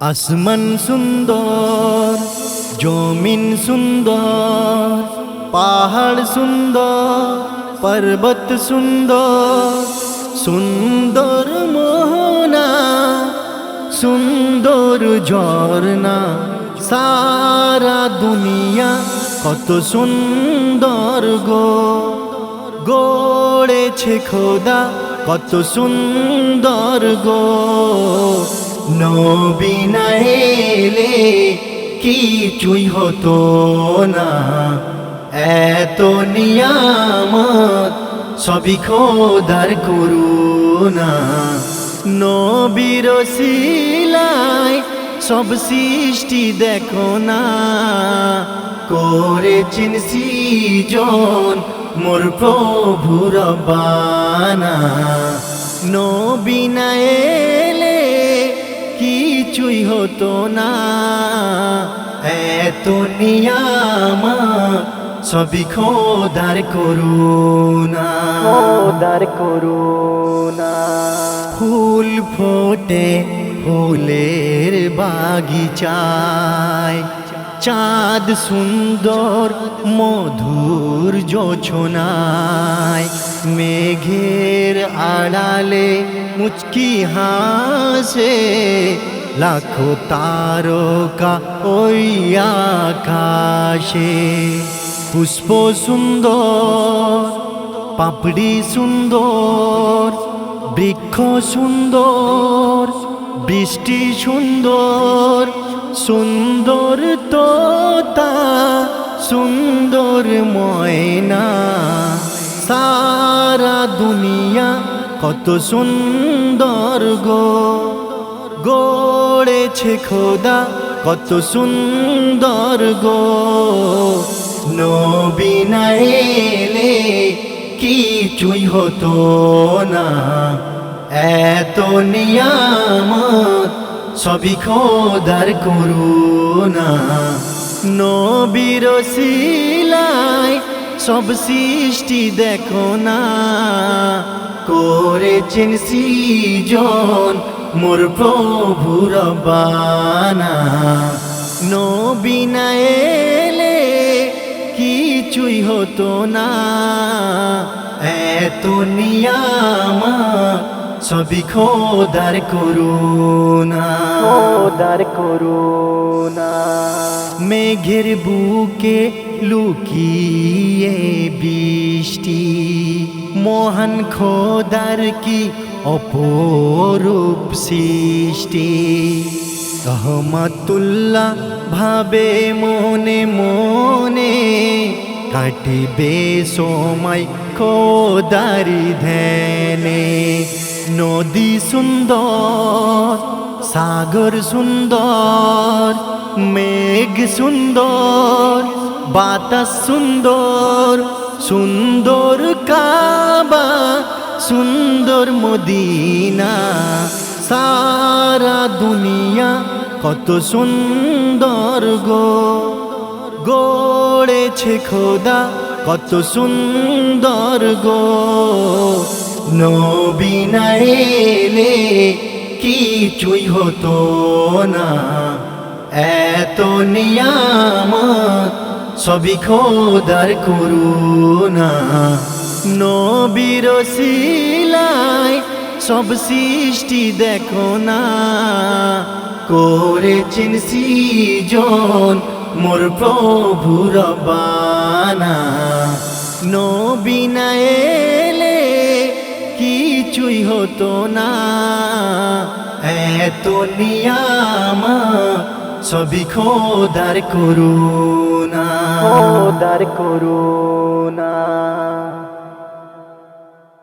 আসমান সুন্দর, জমিন সুন্দর, পাহাড় সুন্দর, পর্বত সুন্দর, সুন্দর মোহনা, সুন্দর ঝর্ণা, সারা দুনিয়া কত সুন্দর গো, গড়েছে খোদা কত সুন্দর গো। নবী না এলে কিছুই হতো না, এত নিয়ামত সবই খোদার করুণা। নবীর ওসিলায় সব সৃষ্টি দেখো না, করেছেন সৃজন মোর প্রভু রব্বানা। নবী না এলে কিছুই হতো না, এত নিয়ামত সবই খোদার করুণা, খোদার করুণা। ফুল ফোটে ফুলের বাগিচায়, চাঁদ সুন্দর মধুর জোছনায়, মেঘের আড়ালে মুচকি হাসে লাখো তারকা ওই আকাশে। পুষ্প সুন্দর, পাপড়ি সুন্দর, বৃক্ষ সুন্দর, বৃষ্টি সুন্দর, সুন্দর তোতা, সুন্দর ময়না, সারা দুনিয়া কত সুন্দর গো, গড়েছে খোদা কত সুন্দর গো। নবী না এলে কিছুই হতো না, এত নিয়ামত সবই খোদার করুণা। নবীর ওসিলায় সব সৃষ্টি দেখো না, করেছেন সৃজন মোর প্রভু রব্বানা। নবী না এলে কিছুই হতো না, এত নিয়ামত সবই খোদার করুণা, খোদার করুণা। মেঘের বুকে লুকিয়ে বৃষ্টি, মহান খোদার কি অপরূপ সৃষ্টি। রহমাতুল্লাহ ভাবে মনে মনে, কাটিবে সময় খোদারি ধ্যানে। নদী সুন্দর, সাগর সুন্দর, মেঘ সুন্দর, বাতাস সুন্দর, সুন্দর কাবা, সুন্দর মদিনা, সারা দুনিয়া কত সুন্দর গো, গড়েছে খোদা কত সুন্দর গো। নবী না এলে কিছুই হতো না, এত নিয়ামত সবই খোদার করুণা। নবীর ওসিলায় সব সৃষ্টি দেখো না, করেছেন সৃজন মোর প্রভু রব্বানা। নবী না এলে কিছুই হতো না, এত নিয়ামত সবই খোদার করুণা, খোদার করুণা।